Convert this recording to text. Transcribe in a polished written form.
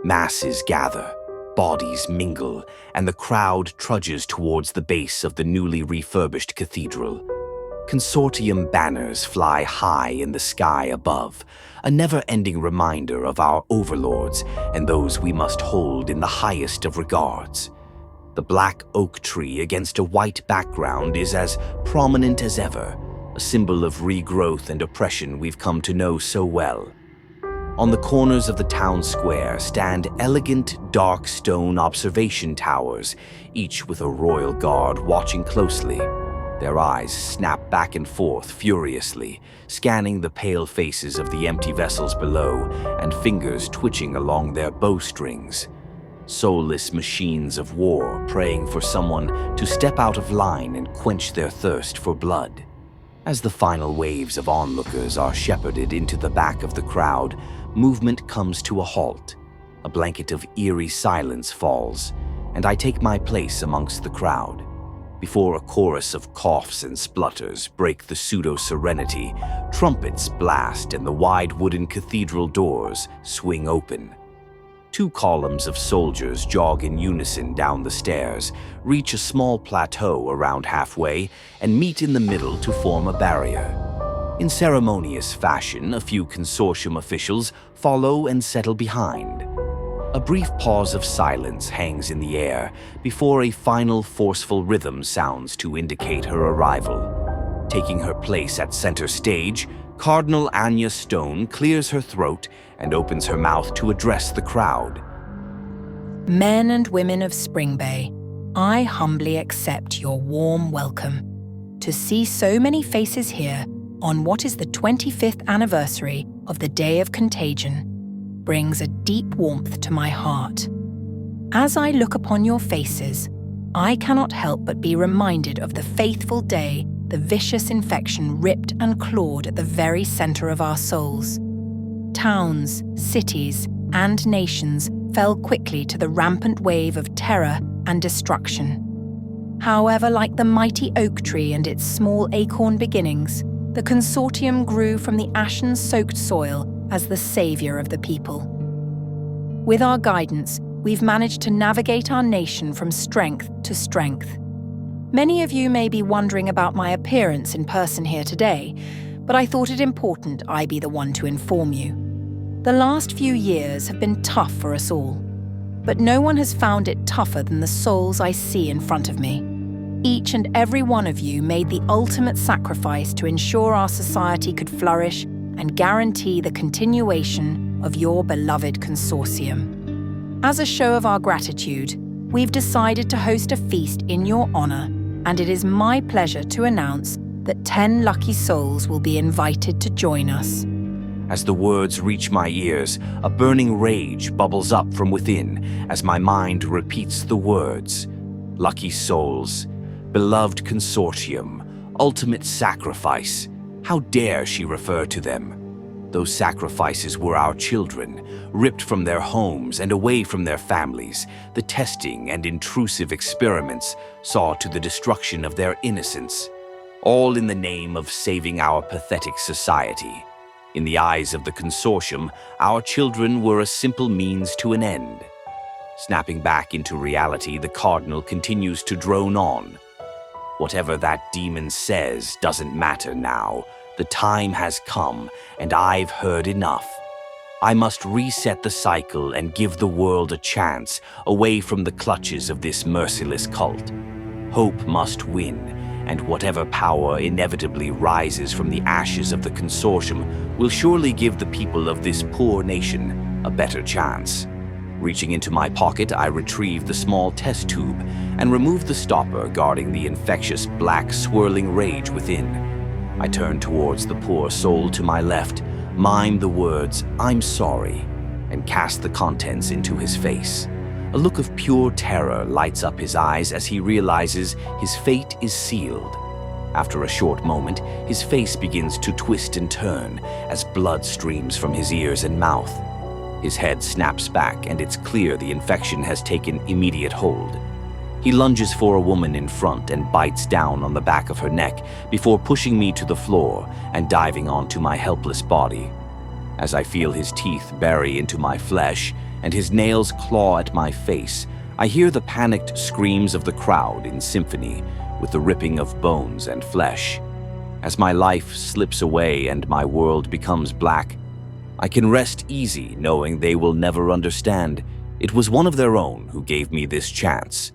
Masses gather, bodies mingle, and the crowd trudges towards the base of the newly refurbished cathedral. Consortium banners fly high in the sky above, a never-ending reminder of our overlords and those we must hold in the highest of regards. The black oak tree against a white background is as prominent as ever, a symbol of regrowth and oppression we've come to know so well. On the corners of the town square stand elegant, dark stone observation towers, each with a royal guard watching closely. Their eyes snap back and forth furiously, scanning the pale faces of the empty vessels below and fingers twitching along their bowstrings. Soulless machines of war praying for someone to step out of line and quench their thirst for blood. As the final waves of onlookers are shepherded into the back of the crowd, movement comes to a halt. A blanket of eerie silence falls, and I take my place amongst the crowd. Before a chorus of coughs and splutters break the pseudo-serenity, trumpets blast and the wide wooden cathedral doors swing open. 2 columns of soldiers jog in unison down the stairs, reach a small plateau around halfway, and meet in the middle to form a barrier. In ceremonious fashion, a few Consortium officials follow and settle behind. A brief pause of silence hangs in the air before a final forceful rhythm sounds to indicate her arrival. Taking her place at center stage, Cardinal Anya Stone clears her throat and opens her mouth to address the crowd. Men and women of Spring Bay, I humbly accept your warm welcome. To see so many faces here on what is the 25th anniversary of the Day of Contagion brings a deep warmth to my heart. As I look upon your faces, I cannot help but be reminded of the faithful day the vicious infection ripped and clawed at the very center of our souls. Towns, cities, and nations fell quickly to the rampant wave of terror and destruction. However, like the mighty oak tree and its small acorn beginnings, the Consortium grew from the ashen-soaked soil as the savior of the people. With our guidance, we've managed to navigate our nation from strength to strength. Many of you may be wondering about my appearance in person here today, but I thought it important I be the one to inform you. The last few years have been tough for us all, but no one has found it tougher than the souls I see in front of me. Each and every one of you made the ultimate sacrifice to ensure our society could flourish and guarantee the continuation of your beloved Consortium. As a show of our gratitude, we've decided to host a feast in your honor, and it is my pleasure to announce that 10 lucky souls will be invited to join us. As the words reach my ears, a burning rage bubbles up from within as my mind repeats the words. Lucky souls, beloved Consortium, ultimate sacrifice. How dare she refer to them? Those sacrifices were our children, ripped from their homes and away from their families. The testing and intrusive experiments saw to the destruction of their innocence, all in the name of saving our pathetic society. In the eyes of the Consortium, our children were a simple means to an end. Snapping back into reality, the Cardinal continues to drone on. Whatever that demon says doesn't matter now. The time has come, and I've heard enough. I must reset the cycle and give the world a chance away from the clutches of this merciless cult. Hope must win, and whatever power inevitably rises from the ashes of the Consortium will surely give the people of this poor nation a better chance. Reaching into my pocket, I retrieve the small test tube and remove the stopper guarding the infectious black swirling rage within. I turn towards the poor soul to my left, mime the words, "I'm sorry," and cast the contents into his face. A look of pure terror lights up his eyes as he realizes his fate is sealed. After a short moment, his face begins to twist and turn as blood streams from his ears and mouth. His head snaps back, and it's clear the infection has taken immediate hold. He lunges for a woman in front and bites down on the back of her neck before pushing me to the floor and diving onto my helpless body. As I feel his teeth bury into my flesh, and his nails claw at my face, I hear the panicked screams of the crowd in symphony with the ripping of bones and flesh. As my life slips away and my world becomes black, I can rest easy knowing they will never understand. It was one of their own who gave me this chance.